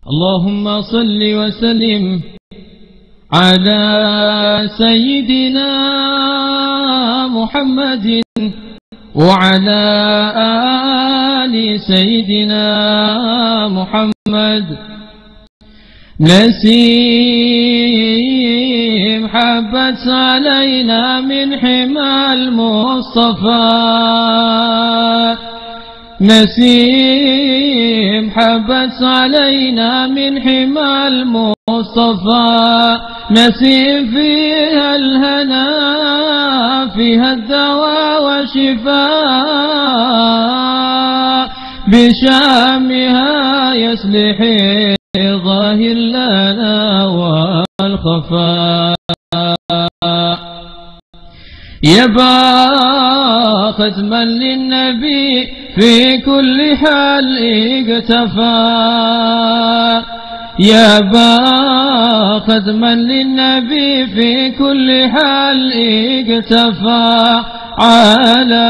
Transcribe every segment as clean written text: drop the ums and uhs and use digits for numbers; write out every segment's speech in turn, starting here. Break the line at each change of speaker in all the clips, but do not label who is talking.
اللهم صل وسلم على سيدنا محمد وعلى آل سيدنا محمد. نسيم حبت علينا من حمى المصطفى، نسيم حبت علينا من حمى المصطفى، نسيم فيها الهنا فيها الدواء والشفاء، بشامها يصلح ظاهر لنا والخفاء. يبا ختما للنبي في كل حال اكتفى، يبا ختما للنبي في كل حال اكتفى، على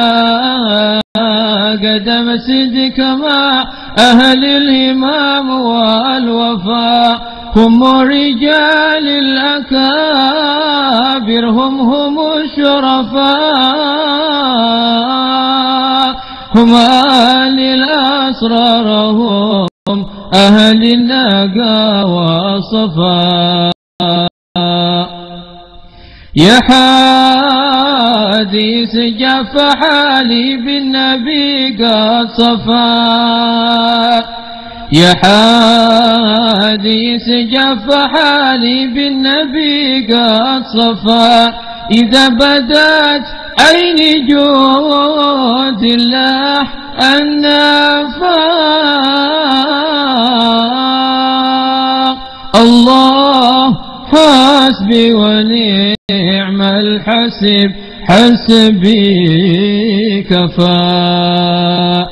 قدم صدق مع أهل الهمام والوفاء، هم رجال الأكابر هم الشرفاء، هم أهل الأسرار هم أهل النقا والصفاء. يا حديث جف حالي بالنبي قد صفا، يا حديث جف حالي بالنبي قد صفا، إذا بدت عيني جود الله النفاق، الله حسبي ونعم الحسب، حسبي كفى،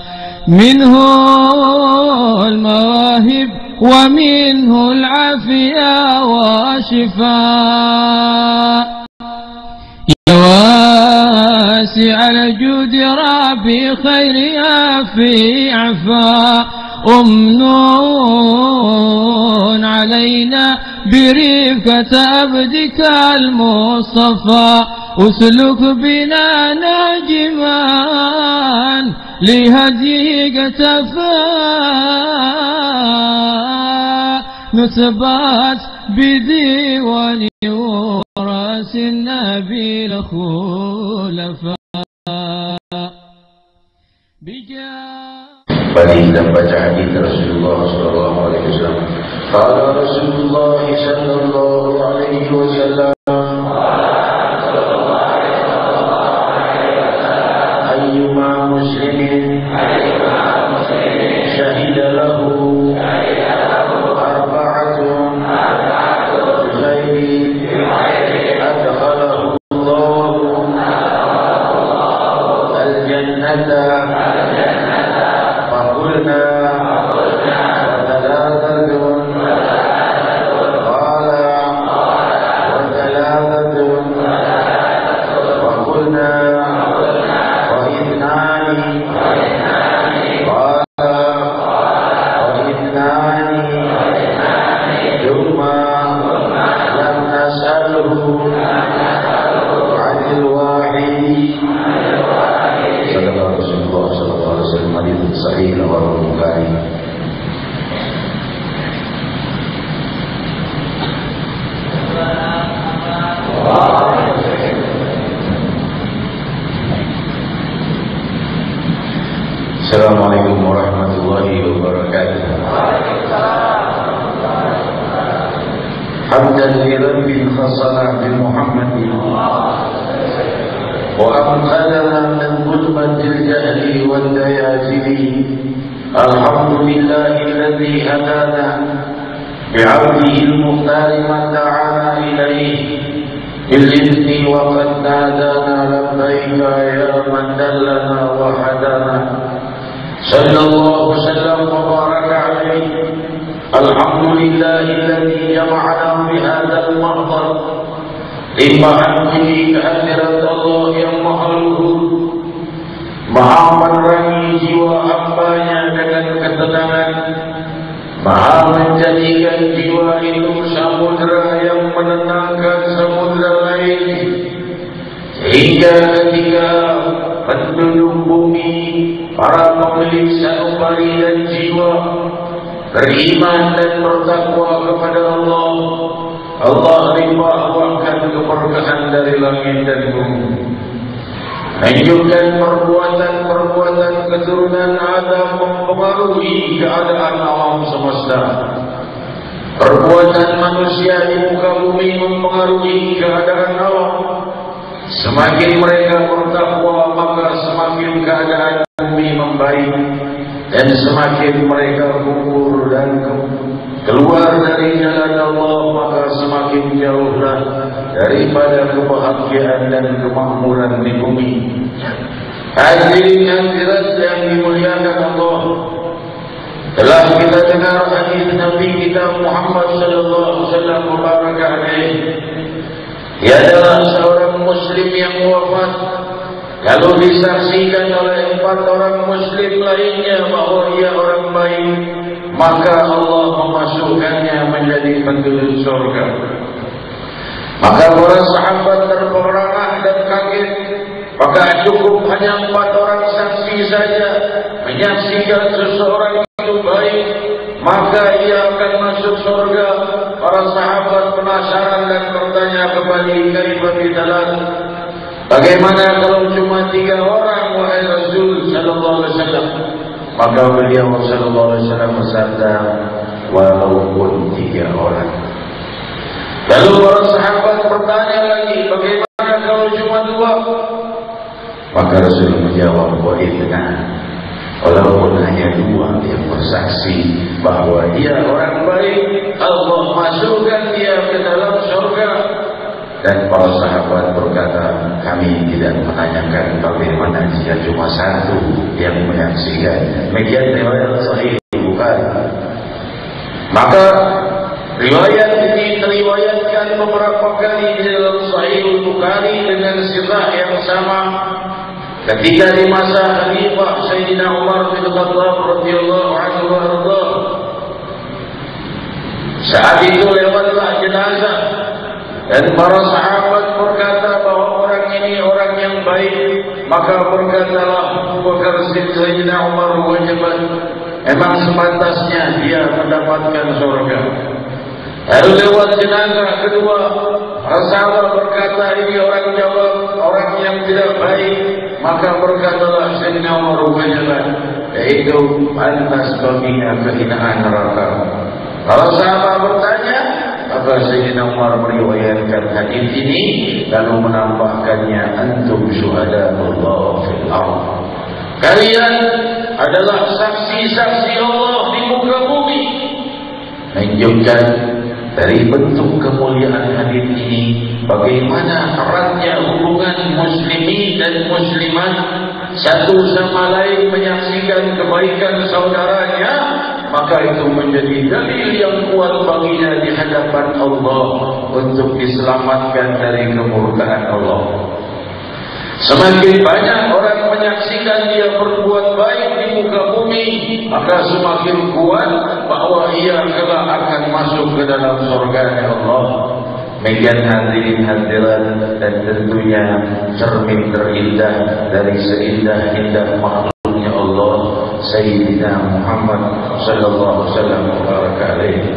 منه المواهب ومنه العافية والشفاء. يا واسع الجود ربي خيرها في عفا، أمنون علينا برفقة عبدك المصطفى، أسلك بنا ناجما لهديك اكتفى، نثبت بديوان وراس النبي الخلفاء.
Baginda baca hadis Rasulullah sallallahu alaihi wasallam. Qala Rasulullah sallallahu alaihi wasallam, ayyuma muslimin syahida lahu arba'atun ghairi adkhalahu Allah al-jannata. Assalamualaikum warahmatullahi wabarakatuh. Hamdan li rabbil khasalah bi Muhammadin wa amqadana min dhulmatil jahli wal dayajili. Alhamdulillahi alladhi hadana bi'abdihi al-mukhtar man da'ana ilayhi bil-izni wa qad nadana labbaika ya man dallana wa hadana. Sallallahu sallam wa baraka alaihi. Alhamdulillahi alladhi jama'ana bi hadzal mahdhar lima'anni kehadirat Allah yang maha luhur, maha menerangi jiwa hambanya dengan ketenangan, Maha menjadikan jiwa itu samudera yang menenangkan samudera lain, sehingga ketika penduduk bumi, para pemilik sanubari dan jiwa beriman dan bertakwa kepada Allah, Allah limpahkan keberkahan dari langit dan bumi, menunjukkan perbuatan-perbuatan keturunan Adam mempengaruhi keadaan alam semesta. Perbuatan manusia di muka bumi mempengaruhi keadaan alam. Semakin mereka bertakwa, maka semakin keadaan bumi membaik, dan semakin mereka gugur dan keluar dari jalan Allah, maka semakin jauhlah daripada kebahagiaan dan kemakmuran di bumi. Hadirin hadirat yang dimuliakan Allah, telah kita dengar hadis Nabi kita Muhammad sallallahu alaihi wasallam mubarak alaihi. Dia adalah seorang muslim yang wafat lalu disaksikan oleh 4 orang muslim lainnya bahwa ia orang baik, maka Allah memasukkannya menjadi penduduk surga. Maka para sahabat terperangah dan kaget. Maka cukup hanya 4 orang saksi saja menyaksikan seseorang itu baik, maka ia akan masuk surga. Para sahabat penasaran dan bertanya kembali, kaifa bidalan? Bagaimana kalau cuma 3 orang wahai Rasul sallallahu alaihi wasallam? Maka beliau sallallahu alaihi wasallam bersabda, walaupun 3 orang. Lalu para sahabat bertanya lagi, bagaimana kalau cuma 2? Maka Rasul menjawab, walaupun hanya 2 yang bersaksi bahwa dia orang baik, Allah masukkan dia ke dalam surga. Dan para sahabat berkata, kami tidak menanyakan bagaimana jika cuma 1 yang menyaksikan. Demikian riwayat Sahih Bukhari. Maka riwayat ini teriwayatkan beberapa kali di dalam Sahih Bukhari dengan sifat yang sama. Ketika di masa Khalifah Sayyidina Umar bin Khattab radhiyallahu anhu warda, saat itu lewatlah jenazah dan para sahabat berkata bahwa orang ini orang yang baik. Maka berkatalah Abu Bakar Sayyidina Umar, wajibat, memang sepantasnya dia mendapatkan surga. Lalu lewat jenazah kedua, para sahabat berkata ini orang jawab orang yang tidak baik. Maka berkatalah Sayyidina Umar, wajibat, yaitu pantas baginya kehinaan neraka. Para sahabat bertanya, maka Sayyidina Umar meriwayatkan hadis ini lalu menambahkannya, antum syuhada Allah fil ardh. Kalian adalah saksi-saksi Allah di muka bumi. Menunjukkan dari bentuk kemuliaan hadis ini bagaimana eratnya hubungan muslimin dan muslimat, satu sama lain menyaksikan kebaikan saudaranya. Maka itu menjadi dalil yang kuat baginya di hadapan Allah untuk diselamatkan dari kemurkaan Allah. Semakin banyak orang menyaksikan dia berbuat baik di muka bumi, maka semakin kuat bahwa ia kelak akan masuk ke dalam surga Allah. Demikian hadirin hadirat, dan tentunya cermin terindah dari seindah-indah makhluknya Allah Sayyidina Muhammad sallallahu alaihi wasallam mubarak alaihi.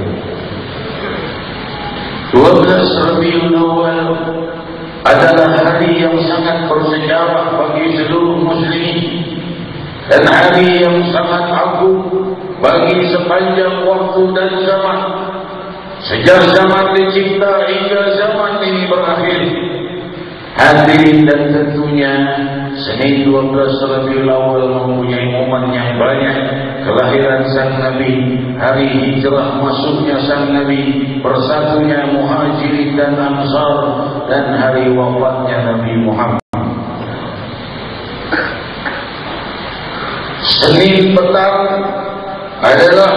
12 Rabiul Awal adalah hari yang sangat bersejarah bagi seluruh muslimin dan hari yang sangat agung bagi sepanjang waktu dan zaman, sejak zaman dicipta hingga zaman ini berakhir. Hadirin, dan tentunya Senin 12 Rabiul Awal mempunyai momen yang banyak. Kelahiran sang Nabi, hari hijrah masuknya sang Nabi, bersatunya Muhajirin dan Ansar, dan hari wafatnya Nabi Muhammad. Senin petang adalah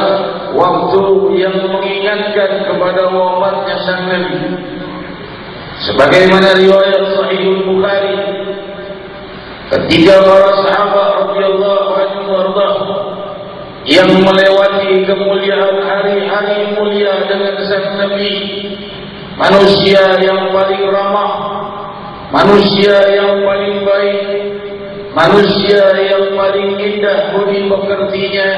waktu yang mengingatkan kepada wafatnya sang Nabi. Sebagaimana riwayat Sahih Bukhari, ketika para sahabat radhiyallahu anhum warda yang melewati kemuliaan hari-hari mulia dengan sang Nabi, manusia yang paling ramah, manusia yang paling baik, manusia yang paling indah budi pekertinya,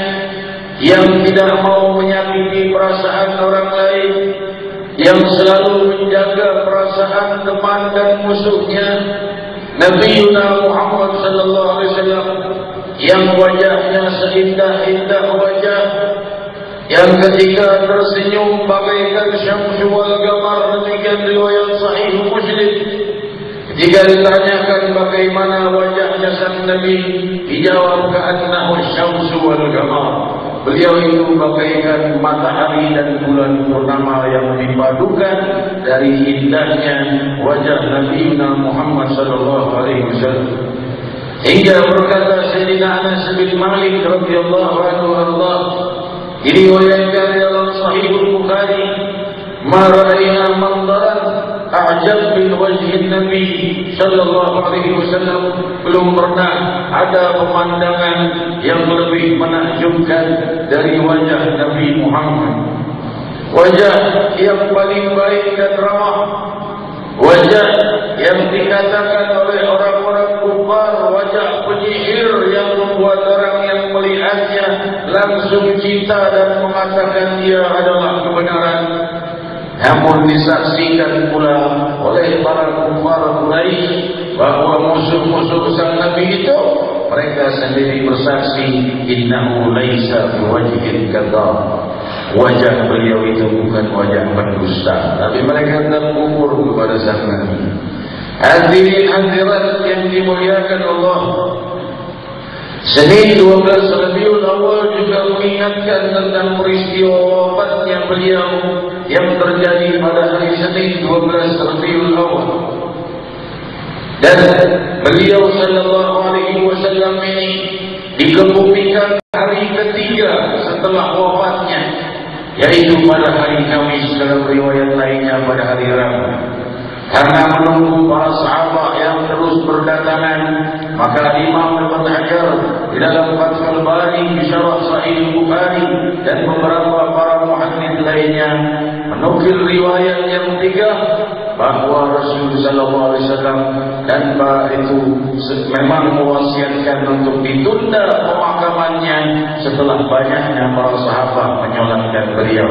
yang tidak mau menyakiti perasaan orang lain, yang selalu menjaga perasaan teman dan musuhnya, Nabi Muhammad sallallahu alaihi wasallam, yang wajahnya seindah-indah wajah, yang ketika tersenyum bagaikan syamsu wal qamar, demikian riwayat sahih Muslim. Ketika ditanyakan bagaimana wajahnya sang Nabi, dijawab ka'annahu syamsu wal qamar. Beliau itu bagaikan matahari dan bulan purnama yang dipadukan dari indahnya wajah Nabi Muhammad sallallahu alaihi wasallam. Hingga berkata Sayyidina Anas bin Malik radhiyallahu anhu, Allah diriwayatkan dalam Sahih Bukhari, "Ma ra'ayna manzaran a'jab min wajhi Nabi sallallahu alaihi wasallam." Belum pernah ada pemandangan yang lebih menakjubkan dari wajah Nabi Muhammad. Wajah yang paling baik dan ramah, wajah yang dikatakan oleh orang-orang kufar wajah penyihir, yang membuat orang yang melihatnya langsung cinta dan mengatakan dia adalah kebenaran. Namun disaksikan pula oleh para kufar Quraisy bahwa musuh-musuh sang Nabi itu, mereka sendiri bersaksi, innahu laisa biwajhin kadzab. Wajah beliau itu bukan wajah pendusta, tapi mereka tetap kufur kepada sang Nabi. Hadirin hadirat yang dimuliakan Allah, Senin 12 Rabiul Awal juga mengingatkan tentang peristiwa wafatnya beliau yang terjadi pada hari Senin 12 Rabiul Awal. Dan beliau sallallahu alaihi wasallam ini dikebumikan hari ketiga setelah wafatnya, yaitu pada hari Kamis, dalam riwayat lainnya pada hari Rabu. Karena menunggu para sahabat yang terus berdatangan, maka Imam Ibn Hajar di dalam Fathul Bari, Syarah Sahih Bukhari, dan beberapa para muhaddits lainnya menukil riwayat yang tiga bahwa Rasulullah SAW tanpa itu memang mewasiatkan untuk ditunda pemakamannya setelah banyaknya para sahabat menyolatkan beliau.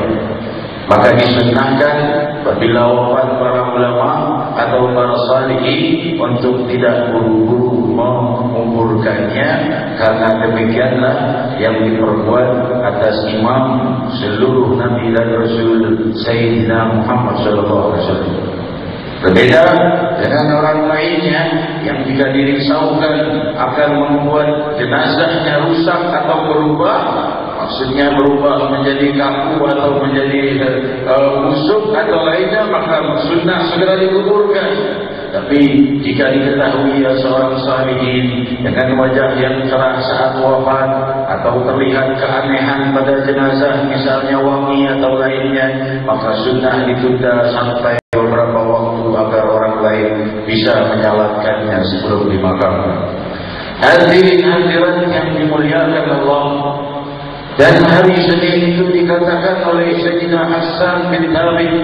Maka disunnahkan apabila wafat para ulama atau para salihin untuk tidak buru-buru menguburkannya, karena demikianlah yang diperbuat atas imam seluruh Nabi dan Rasul Sayyidina Muhammad SAW. Berbeda dengan orang lainnya yang jika dirisaukan akan membuat jenazahnya rusak atau berubah, maksudnya berubah menjadi kaku atau menjadi busuk atau lainnya, maka sunnah segera dikuburkan. Tapi jika diketahui seorang salihin dengan wajah yang cerah saat wafat, atau terlihat keanehan pada jenazah, misalnya wangi atau lainnya, maka sunnah ditunda sampai beberapa waktu agar orang lain bisa menyalatkannya sebelum dimakamkan. Hadirin hadirat yang dimuliakan Allah, dan hari Senin itu dikatakan oleh Sayyidina Hassan bin Thabit,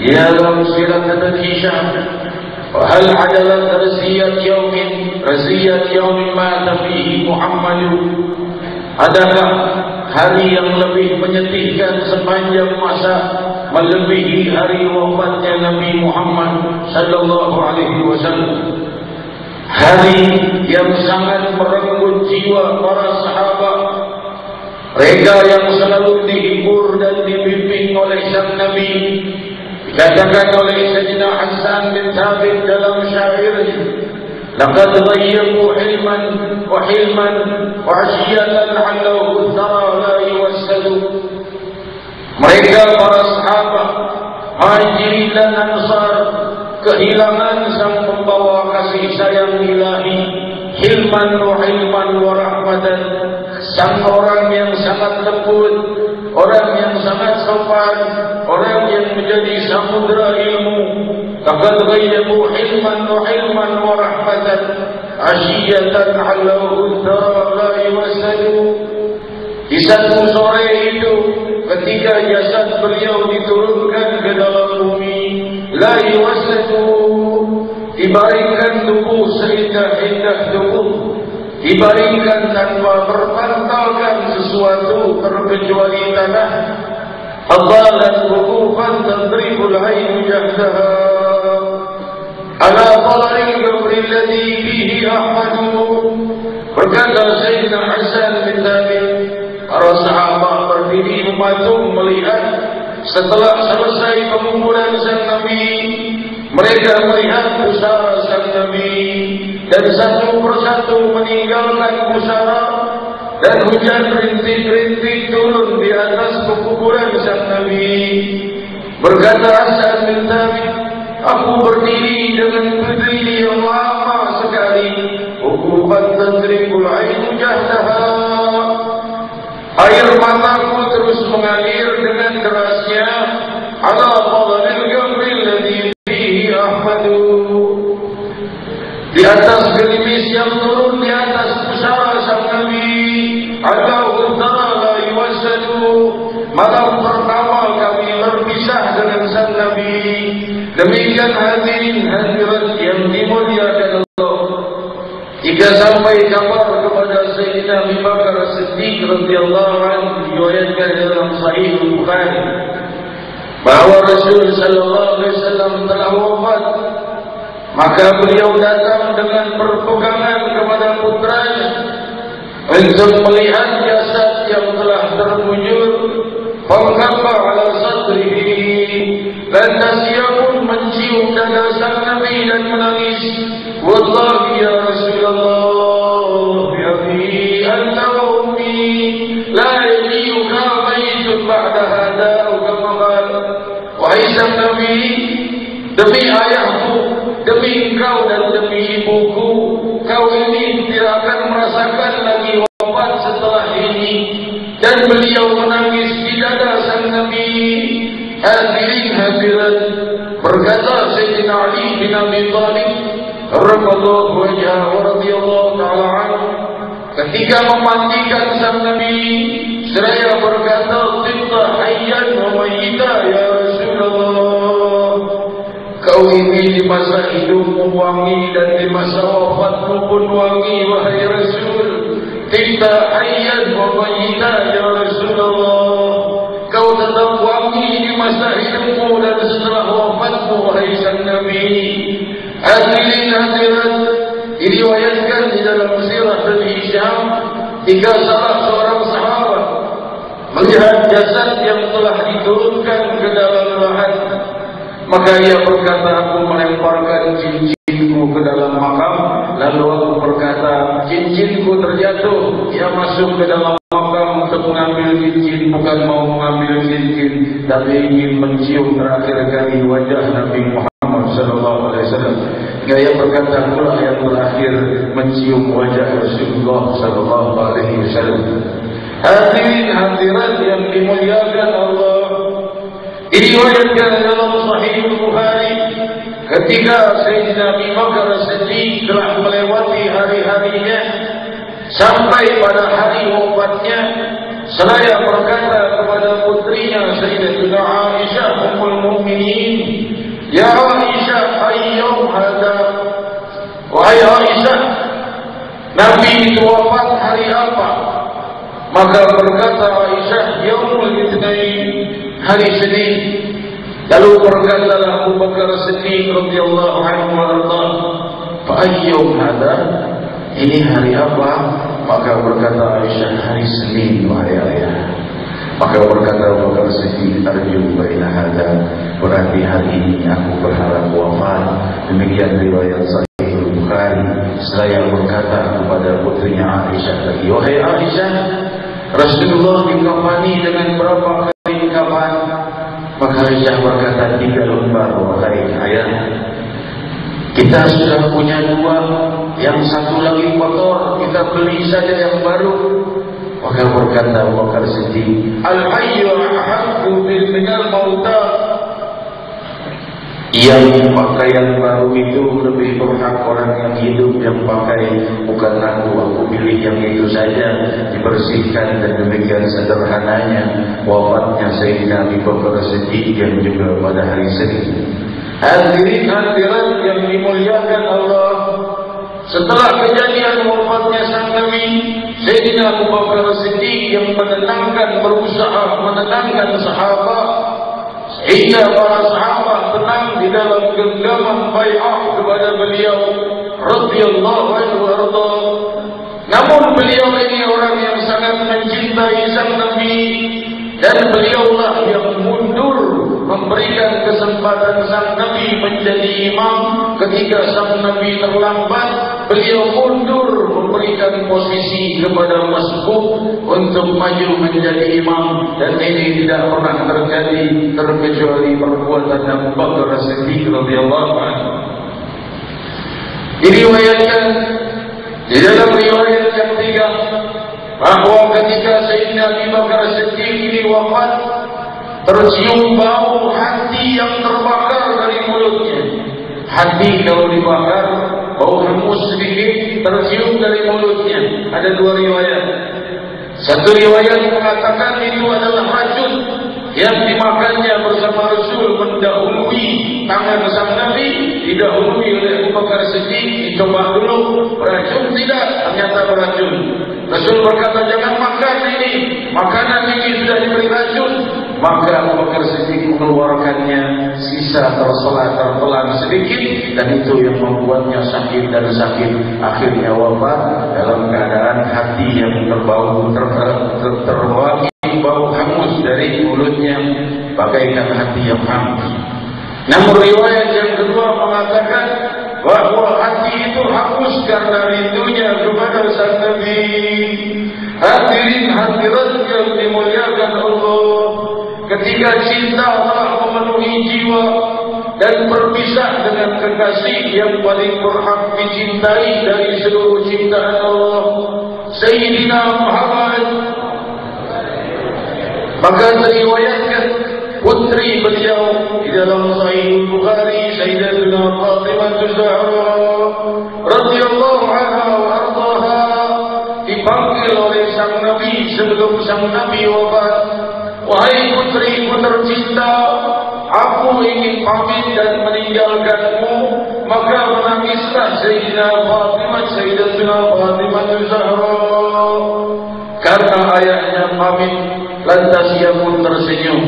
ya lam sirat al-Hisham, hal adalah raziyat yaumin mata fihi Muhammadu. Adakah hari yang lebih menyedihkan sepanjang masa melebihi hari wafatnya Nabi Muhammad sallallahu alaihi wasallam? Hari yang sangat merenggut jiwa para sahabat, mereka yang selalu dihibur dan dibimbing oleh sang Nabi. Dikatakan oleh Sayyidina Hassan bin Thabit dalam syairnya, laqad ghayyabu hilman wa hilman wa asyiyatan 'allahu thara la yuwassadu. Mereka para sahabat, Muhajirin dan Ansar, kehilangan sang pembawa kasih sayang ilahi, hilman wa rahmatan, sang orang yang sangat lembut, orang yang sangat sopan, orang yang menjadi samudra ilmu. Laqad ghayyabu hilman wa rahmatan asyiyatan 'allahu thara la yuwassadu. Di satu sore itu ketika jasad beliau diturunkan ke dalam bumi, la yuwasatu, dibaringkan tubuh seindah-indah tubuh, dibaringkan tanpa berpantulkan sesuatu terkecuali tanah. Adalat wukufan tadribul ainu jahdaha ala talari qabri alladhi fihi Ahmadu. Berkata Sayyidina Hasan bin Thabit, para sahabat berdiri mematung melihat setelah selesai penguburan sang Nabi. Mereka melihat pusara sang Nabi dan satu persatu meninggalkan pusara, dan hujan rintik-rintik turun di atas penguburan sang Nabi. Berkata Hasan bin Thabit, aku berdiri dengan berdiri yang lama sekali. Wukufan tadribul ainu jahdaha, air mataku terus mengalir dengan derasnya. Ala fadlil qabri alladhi fihi Ahmadu, di atas gerimis yang turun di atas pusara sang Nabi. Ada utara la yuwasadu, malam pertama kami berpisah dengan sang Nabi. Demikian hadirin hadirat yang dimuliakan Allah, jika sampai kabar kepada Sayyidina Abu Bakar As-Siddiq radhiyallahu anhu, diriwayatkan dalam Sahih Bukhari bahwa Rasul sallallahu alaihi wasallam telah wafat, maka beliau datang dengan berpegangan kepada putranya untuk melihat jasad yang telah terbujur. Fangkaba ala sadrihi, lantas ia pun mencium dada sang Nabi dan menangis. Wallahi ya Rasulullah, ya abi anta wa ummi, la yajiyuka baitun ba'da hada, kama qala. Wahai sang Nabi, demi ayahku, demi engkau dan demi ibuku, kau ini tidak akan merasakan lagi wafat setelah ini. Dan beliau menangis di dada sang Nabi. Hadirin hadirat, berkata Sayyidina Ali bin Abi Thalib radhiyallahu anhu radhiyallahu ta'ala anhu, ketika memandikan sang Nabi, seraya berkata, tibta hayyan wa mayyita ya Rasulullah, kau ini di masa hidupmu wangi dan di masa wafatmu pun wangi, wahai Rasul. Tibta hayyan wa mayyita ya Rasulullah, kau tetap wangi di masa hidupmu dan setelah wafatmu, wahai sang Nabi. Hadirin hadirat, diriwayatkan di dalam sirah dan Hisham, jika salah seorang sahabat melihat jasad yang telah diturunkan ke dalam lahan, maka ia berkata, aku melemparkan cincinku ke dalam makam. Lalu aku berkata, cincinku terjatuh. Ia masuk ke dalam makam untuk mengambil cincin, bukan mau mengambil cincin, tapi ingin mencium terakhir kali wajah Nabi Muhammad SAW. Ia berkata, akulah yang terakhir mencium wajah Rasulullah SAW. Hadirin hadirat yang dimuliakan Allah, diriwayatkan dalam Sahih Bukhari, ketika Sayyidina Abu Bakar As-Siddiq telah melewati hari-harinya sampai pada hari wafatnya, seraya berkata kepada putrinya Sayyidatuna Aisyah Ummul Mukminin, ya Aisyah, ayyum hada, wahai Aisyah, Nabi itu wafat hari apa? Maka berkata Aisyah, yaumul Itsnain, hari Senin. Lalu berkatalah Abu Bakar As-Siddiq radhiyallahu anhu warḍah, fa ayyum hada, ini hari apa? Maka berkata Aisyah, hari Senin, wahai ayah. Maka berkata Abu Bakar As-Siddiq, arju baina hada, berarti hari ini aku berharap wafat. Demikian riwayat Sahih Bukhari. Saya berkata kepada putrinya Aisyah lagi, wahai Aisyah, Rasulullah dikafani dengan berapa kain kafan? Maka Aisyah berkata, 3 lembar, wahai ayah. Kita sudah punya 2, yang satu lagi kotor, kita beli saja yang baru. Maka berkata Abu Bakar Siddiq, al-hayyu ahabbu bil minal mauta, Yang pakaian baru itu lebih berhak orang yang hidup yang pakai, bukan aku pilih yang itu saja, dibersihkan. Dan demikian sederhananya wafatnya Sayyidina Abu Bakar As-Siddiq yang juga pada hari Senin. Hadirin hadirat yang dimuliakan Allah, setelah kejadian wafatnya sang Nabi, Sayyidina Abu Bakar As-Siddiq yang berusaha menenangkan sahabat, sehingga para sahabat tenang di dalam genggaman bai'ah kepada beliau radhiyallahu anhu warda. Namun beliau ini orang yang sangat mencintai sang Nabi, dan beliaulah yang mundur memberikan kesempatan sang Nabi menjadi imam. Ketika sang Nabi terlambat, beliau mundur memberikan posisi kepada Masbuq untuk maju menjadi imam. Dan ini tidak pernah terjadi terkecuali perbuatan Abu Bakar As-Siddiq radhiyallahu anhu. Diriwayatkan di dalam riwayat yang ketiga bahwa ketika Sayyidina Abu Bakar As-Siddiq ini wafat, tercium bau hati yang terbakar dari mulutnya. Hati kalau dibakar, bau hangus sedikit tercium dari mulutnya. Ada dua riwayat. Satu riwayat mengatakan itu adalah racun yang dimakannya bersama Rasul, mendahului tangan sang Nabi, didahului oleh Abu Bakar Siddiq. Dicoba dulu, beracun tidak, ternyata beracun. Rasul berkata, jangan makan ini, makanan ini sudah diberi racun. Maka Abu Bakar Siddiq mengeluarkannya, sisa tertelan sedikit, dan itu yang membuatnya sakit dan sakit. Akhirnya wafat dalam keadaan hati yang terwangi bau hangus dari mulutnya, bagaikan hati yang hangus. Namun riwayat yang kedua mengatakan bahwa hati itu hangus karena rindunya kepada sang Nabi. Hadirin hadirat yang dimuliakan Allah, ketika cinta telah memenuhi jiwa dan berpisah dengan kekasih yang paling berhak dicintai dari seluruh ciptaan Allah, Sayyidina Muhammad, maka teriwayatkan putri beliau di dalam Sahih Bukhari, Sayyidatuna Fatimah Az-Zahra radhiyallahu anha wa ardhaha, dipanggil oleh sang Nabi sebelum sang Nabi wafat. Wahai putriku tercinta, aku ingin pamit dan meninggalkanmu. Maka menangislah Sayyidatuna Fatimah Az-Zahra karena ayahnya pamit. Lantas ia pun tersenyum.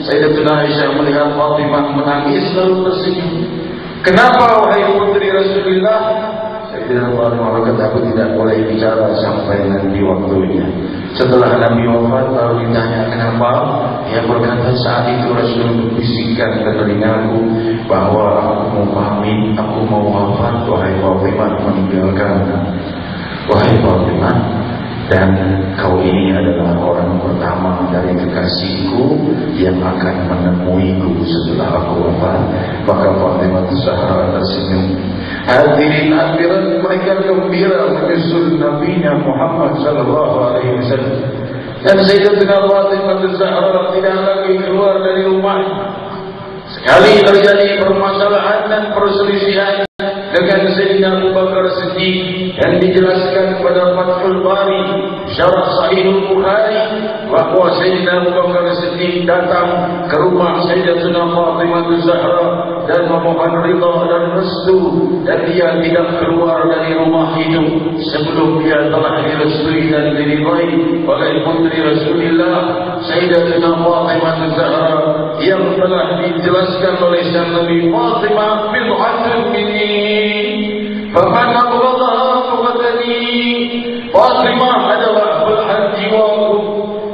Sayyidatuna Aisyah melihat Fatimah menangis lalu tersenyum. Kenapa wahai putri Rasulullah? Sayyidatuna Fatimah berkata, aku tidak boleh bicara sampai nanti waktunya. Setelah Nabi wafat lalu ditanya kenapa, dia berkata saat itu Rasul membisikkan ke telingaku bahwa aku mau pamit, aku mau wafat, wahai Fatimah, meninggalkan. Wahai Fatimah, dan kau ini adalah orang pertama dari kekasihku yang akan menemuiku setelah aku wafat. Maka Fatimah Az-Zahra tersenyum. Hadirin hadirat, mereka gembira menyusul Nabi Muhammad sallallahu alaihi wasallam. Dan Sayyidatuna Fatimah Az-Zahra tidak lagi keluar dari rumah. Sekali terjadi permasalahan dan perselisihan dengan Sayyidina Abu Bakar Siddiq yang dijelaskan pada Fathul Bari Syarah Sahih Bukhari bahwa Sayyidina Abu Bakar Siddiq datang ke rumah Sayyidatuna Fatimah Az-Zahra dan memohon ridha dan restu, dan dia tidak keluar dari rumah itu sebelum dia telah direstui dan diridhai oleh putri Rasulullah Sayyidatuna Fatimah Az-Zahra yang telah dijelaskan oleh sang Nabi, Fatimah bid'atun minni faman abghadaha faqadani. Fatimah adalah belahan jiwaku,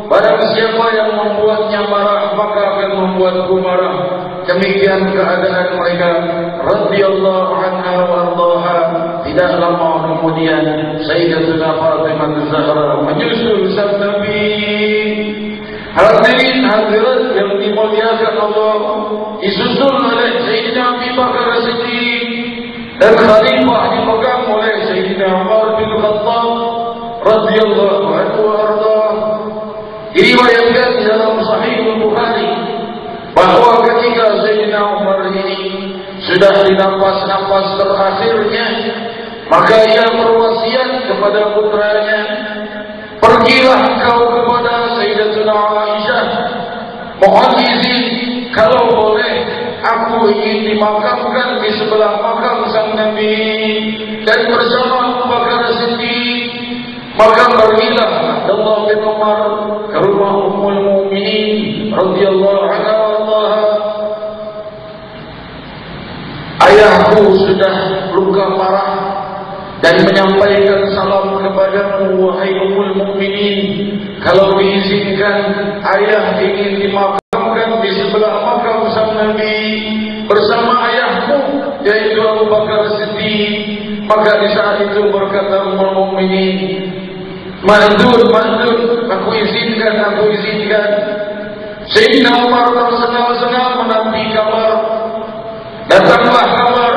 barang siapa yang membuatnya marah maka akan membuatku marah. Demikian keadaan mereka radhiyallahu anha wa ardhaha. Tidak lama kemudian Sayyidatuna Fatimah Az-Zahra menyusul sang Nabi. Hadirin hadirat yang dimuliakan Allah, disusul oleh Sayyidina Abu Bakar As-Siddiq, dan khalifah dipegang oleh Sayyidina Umar bin Khattab radhiyallahu anhu wa ardhah. Diriwayatkan dalam Sahih Bukhari bahwa ketika Sayyidina Umar ini sudah di nafas-nafas terakhirnya, maka ia berwasiat kepada putranya, pergilah kau kepada Sayyidatuna Aisyah, mohon izin kalau boleh aku ingin dimakamkan di sebelah makam sang Nabi dan bersama Abu Bakar Siddiq. Maka pergilah Abdullah bin Umar ke rumah Ummul Mukminin radhiyallahu anha. Ayahku sudah luka parah dan menyampaikan salam kepadamu wahai Ummul Mukminin. Kalau diizinkan ayah ingin dimakamkan di sebelah makam sang Nabi bersama ayahku yaitu Abu Bakar Siddiq. Maka di saat itu berkata Ummul Mukminin, Mandul, aku izinkan. Sayyidina Umar tersengal-sengal menanti kabar. Datanglah kabar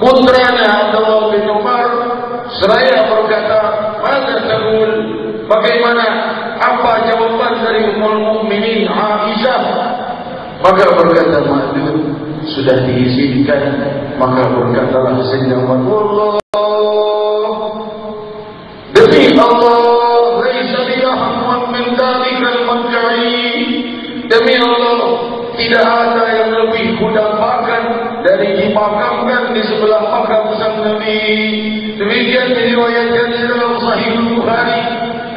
putranya Abdullah bin Umar seraya berkata, "Mada taqul?" Bagaimana? Apa jawaban dari Ummul Mukminin Aisyah? Maka berkata Mandul, sudah diizinkan. Maka berkatalah Sayyidina Umar, Allah, demi Allah, laisa bi ahmad min dalikal mudda'i. Demi Allah, tidak ada yang lebih kudambakan dari dimakamkan di sebelah makam sang Nabi. Demikian diriwayatkan dalam Sahih Bukhari.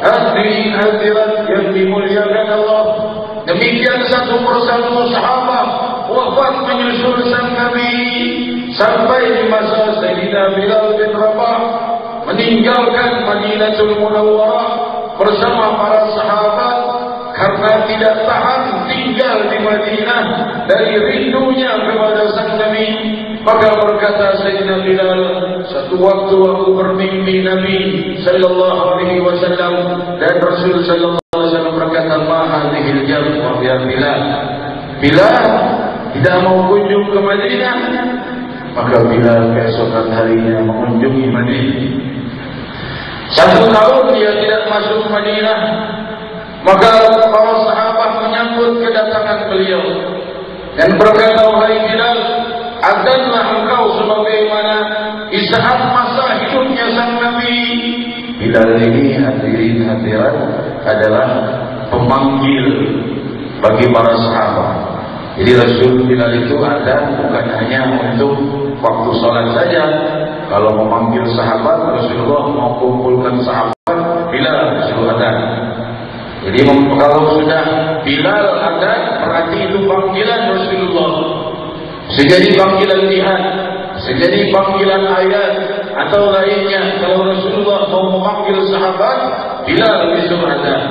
Hadirin hadirat yang dimuliakan Allah, demikian satu persatu sahabat wafat menyusul sang Nabi sampai di masa Sayyidina Bilal bin Rabah meninggalkan Madinatul Munawwarah bersama para sahabat karena tidak tahan tinggal di Madinah dari rindunya kepada sang Nabi. Maka berkata Sayyidina Bilal, satu waktu aku bermimpi Nabi sallallahu alaihi wasallam dan Rasul sallallahu alaihi wasallam berkata, "Ma hadhil jam?" Ya Bilal, tidak mau kunjung ke Madinah. Maka Bilal keesokan harinya mengunjungi Madinah. 1 tahun dia tidak masuk Madinah. Maka para sahabat menyambut kedatangan beliau dan berkata, "Wahai Bilal, azanlah engkau sebagaimana di saat masa hidupnya sang Nabi." Bilal ini hadirin hadirat adalah pemanggil bagi para sahabat. Jadi Rasul Bilal itu ada bukan hanya untuk waktu sholat saja. Kalau memanggil sahabat, Rasulullah mau kumpulkan sahabat, Bilal suruh adzan. Jadi kalau sudah Bilal adzan, berarti itu panggilan Rasulullah. Sejadi panggilan jihad, sejadi panggilan ayat atau lainnya. Kalau Rasulullah mau memanggil sahabat, Bilal disuruh adzan.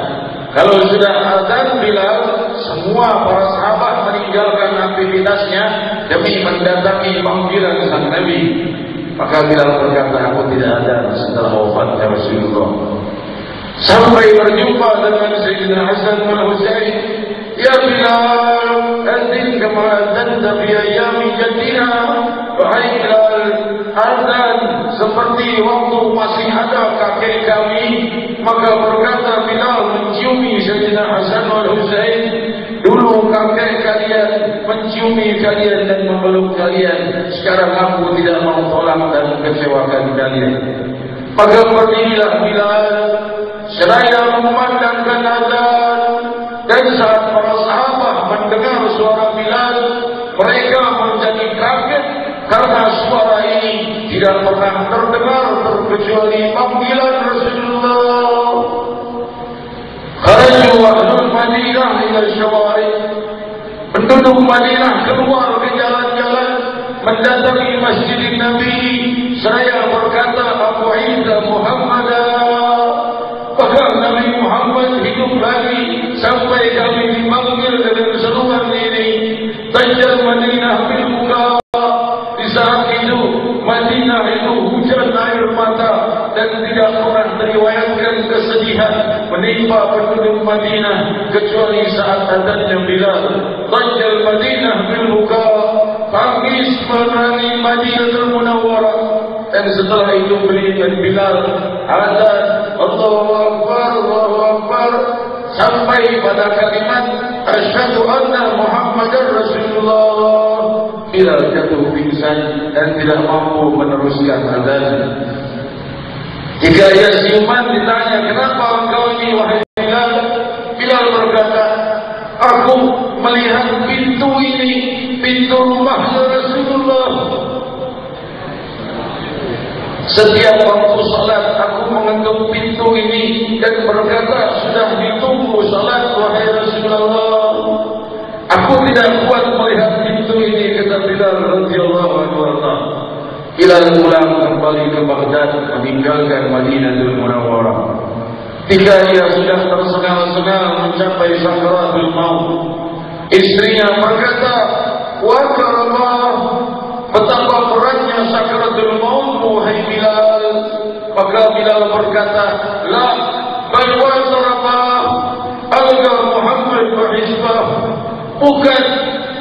Kalau sudah adzan Bilal, semua para sahabat meninggalkan aktivitasnya demi mendatangi panggilan sang Nabi. Maka Bilal berkata, aku tidak ada setelah wafatnya Rasulullah. Sampai berjumpa dengan Sayyidina Hasan bin Husain. Ya Bilal, adzin kama adzanta fi ayyami jaddina. Wahai Bilal, adzan seperti waktu masih ada kakek kami. Maka berkata Bilal menciumi Sayyidina Hasan bin Husain, dulu kakek kalian menciumi kalian dan memeluk kalian. Sekarang aku tidak mau tolak dan mengecewakan kalian. Maka berdirilah Bilal seraya memandangkan azan. Dan saat para sahabat mendengar suara Bilal, mereka menjadi kaget karena suara ini tidak pernah terdengar terkecuali panggilan Rasulullah. Kharaju ahlul Madinah ila syawari. Penduduk Madinah keluar ke jalan-jalan mendatangi Masjid Nabi seraya berkata, Abu Isa Muhammadah. Bahkan Nabi Muhammad hidup lagi sampai kami dipanggil dengan seruan ini. Tajal Madinah bil buka. Di saat itu Madinah itu hujan air mata dan tidak pernah teriwayatkan kesedihan menimpa penduduk Madinah kecuali saat adzannya Bilal. Tajal Madinah bil buka. Tangis menangis Madinatul Munawwarah. Dan setelah itu beliau Bilal adzan Allahu Akbar, Allahu Akbar sampai pada kalimat asyhadu anna Muhammadar Rasulullah. Bilal jatuh pingsan dan tidak mampu meneruskan azan. Jika ia siuman ditanya, kenapa engkau ini wahai Bilal? Bilal berkata, aku melihat pintu ini, pintu rumahnya Rasulullah. Setiap waktu salat aku mengetuk pintu ini dan berkata, sudah ditunggu salat wahai Rasulullah. Aku tidak kuat melihat pintu ini, kata Bilal radhiyallahu anhu. Bilal pulang kembali ke Baghdad, meninggalkan Madinatul Munawwarah. Ketika ia sudah tersengal-sengal mencapai sakaratul maut, istrinya berkata, "Wahai Allah, betapa beratnya sakaratul maut wahai Bilal." Maka Bilal berkata, "La, bal wa'tarabah, alga Muhammad wa hizbah."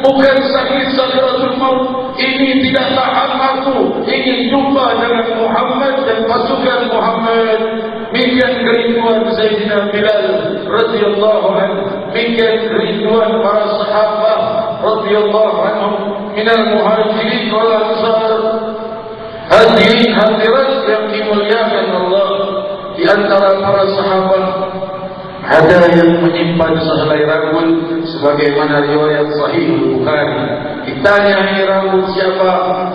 Bukan sakit sakaratul maut, ini tidak tahan aku ingin jumpa dengan Muhammad dan pasukan Muhammad. Demikian kerinduan Sayyidina Bilal radhiyallahu anhu, demikian kerinduan para sahabat radhiyallahu anhum minal muhajirin wal ansar. Hadirin hadirat yang dimuliakan Allah, di antara para sahabat ada yang menyimpan sehelai rambut, sebagaimana riwayat Sahih Bukhari. Ditanya, ini rambut siapa?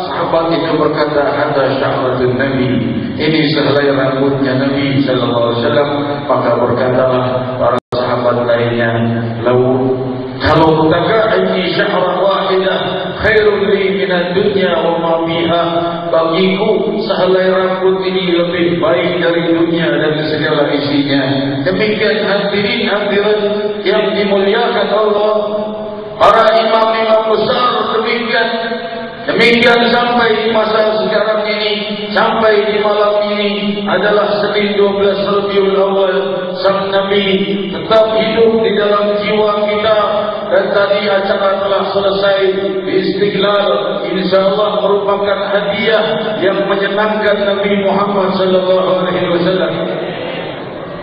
Sahabat itu berkata, ada sya'ratun Nabi, ini sehelai rambutnya Nabi sallallahu alaihi wasallam. Maka berkatalah para sahabat lainnya, kalau taka'ani sya'rat wahidah khairun li minad dunya wa ma fiha. Bagiku sehelai rambut ini lebih baik dari dunia dan segala isinya. Demikian hadirin hadirat yang dimuliakan Allah, para imam-imam besar demikian sampai di masa sekarang ini, sampai di malam ini adalah Senin 12 Rabiul Awal. Sang Nabi tetap hidup di dalam jiwa kita. Dan tadi acara telah selesai di Istiqlal. InsyaAllah merupakan hadiah yang menyenangkan Nabi Muhammad sallallahu alaihi wasallam.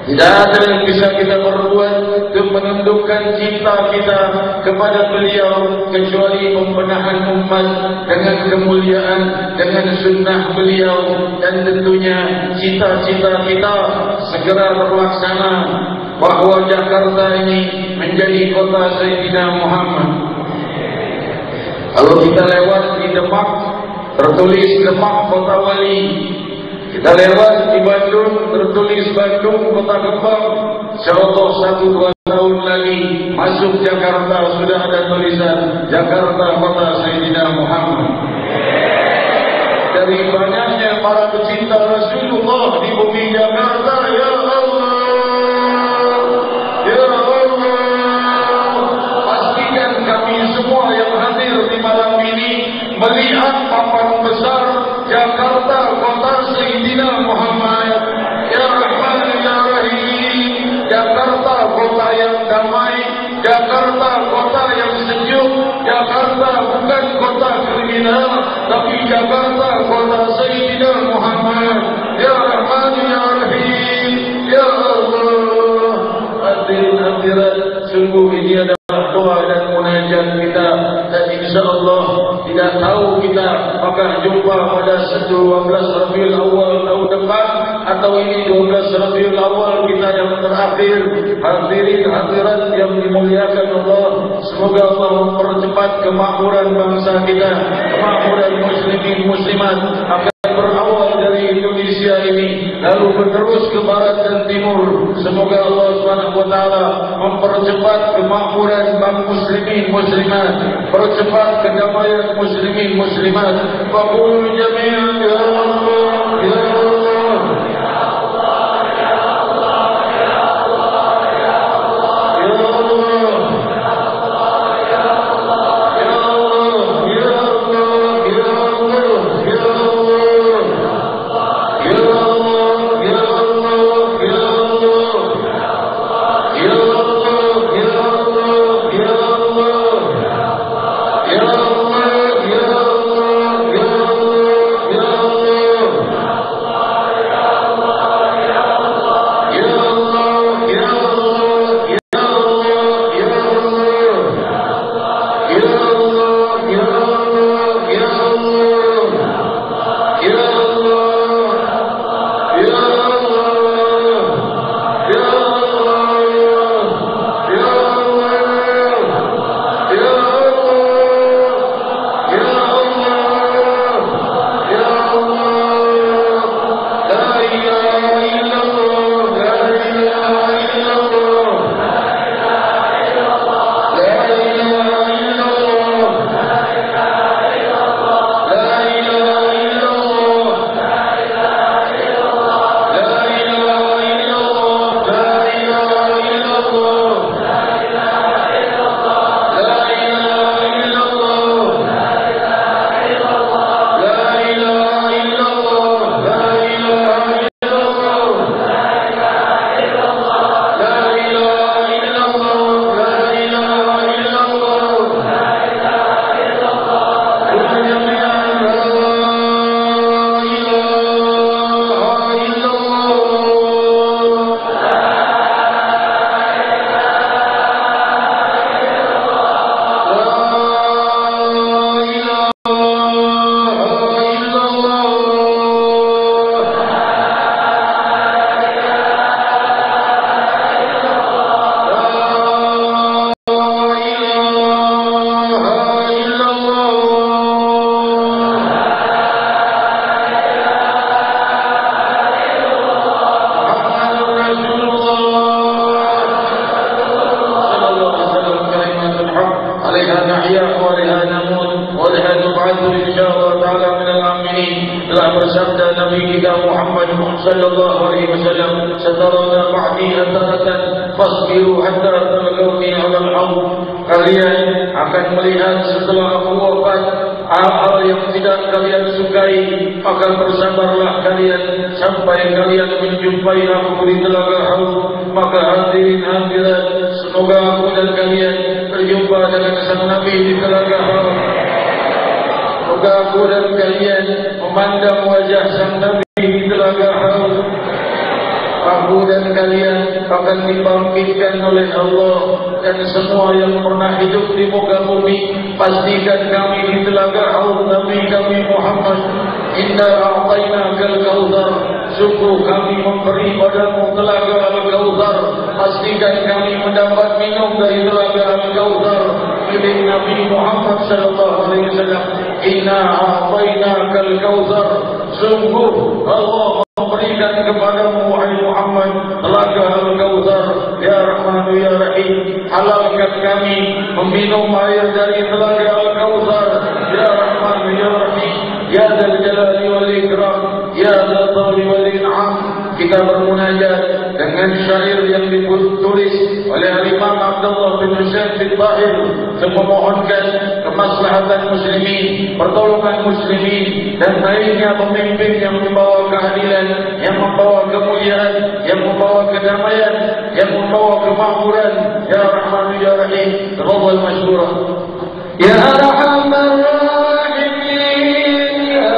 Tidak ada yang bisa kita perbuat untuk menundukkan cinta kita kepada beliau kecuali pembenahan umat dengan kemuliaan, dengan sunnah beliau, dan tentunya cita-cita kita segera terlaksana bahwa Jakarta ini menjadi kota Sayyidina Muhammad. Kalau kita lewat di Demak, tertulis Demak Kota Wali. Kita lewat di Bandung, tertulis Bandung Kota Kembang. InsyaAllah 1-2 tahun lagi masuk Jakarta sudah ada tulisan Jakarta Kota Sayyidina Muhammad. Dari banyaknya para pecinta Rasulullah di bumi Jakarta, ya Allah, ya Allah, pastikan kami semua yang hadir di malam ini melihat papan besar Jakarta Kota Sayyidina Muhammad. Ya Rahman ya Rahim, Jakarta kota yang damai, Jakarta kota yang sejuk, Jakarta bukan kota kriminal, tapi Jakarta kota Sayyidina Muhammad. Ya Rahman ya Rahim, ya Allah. Hadirin hadirat, sungguh ini adalah doa dan munajat kita, dan insyaAllah tidak tahu kita akan jumpa pada 12 Rabiul Awal tahun depan, atau ini 12 Rabiul Awal kita yang terakhir. Hadirin hadirat yang dimuliakan Allah, semoga Allah mempercepat kemakmuran bangsa kita, kemakmuran muslimin muslimat akan berawal dari Indonesia ini lalu menerus ke barat dan timur. Semoga Allah SWT mempercepat kemakmuran bangsa muslimin muslimat, percepat kedamaian muslimin muslimat. Faqul jami'an ya Allah ya Allah ya Allah ya Allah ya Allah ya Allah ya Allah ya Allah ya Allah ya Allah ya Allah ya Allah عليها نحيا وعليها نموت وعليها نبعث إن شاء الله تعالى من الآمنين. telah bersabda Nabi kita Muhammad sallallahu alaihi wasallam, "Satarana ba'di hasanatan fasbiru hatta talqawni 'ala al-haud." Kalian akan melihat setelah aku wafat hal-hal yang tidak kalian sukai, maka bersabarlah kalian sampai kalian menjumpai aku di telaga haud. Maka hadirin hadirat, semoga aku dan kalian berjumpa dengan sang Nabi di telaga haud. Semoga aku dan kalian memandang wajah sang Nabi di telaga haud. Aku dan kalian akan dibangkitkan oleh Allah, dan semua yang pernah hidup di muka bumi pastikan kami di telaga haud Nabi kami Muhammad. Inna a'tainakal kautsar, sungguh kami memberi padamu telaga al-kautsar, pastikan kami mendapat minum dari telaga al-kautsar milik Nabi Muhammad sallallahu alaihi wasallam. Inna a'tainakal kautsar, sungguh Allah memberikan kepadamu wahai Muhammad telaga al-kautsar. Ya Rahman ya Rahim, halalkan kami meminum air dari telaga al-kautsar. Ya Rahman ya Rahim, ya Dzal Jalali wal Ikram, ya Dzal Tawli wal In'am. Kita bermunajat dengan syair yang ditulis oleh Imam Abdullah bin Husain bin Tahir, memohonkan kemaslahatan muslimin, pertolongan muslimin, dan naiknya pemimpin yang membawa keadilan, yang membawa kemuliaan, yang membawa kedamaian, yang membawa kemakmuran. Ya Rahman ya Rahim, tafadhal mashkura. Ya Arhamar Rahimin, ya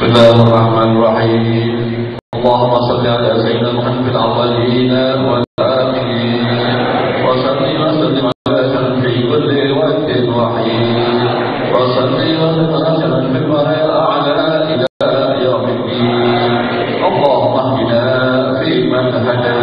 Bismillahirrahmanirrahim. Allahumma salli ala sayyidina Muhammad fil awwalin wal akhirin wa salli wa sallim ala asyrafil kulli waqtin الرحيم وصلي وسلم في المرء الأعلى إلى يوم الدين اللهم اهدنا فيمن هديت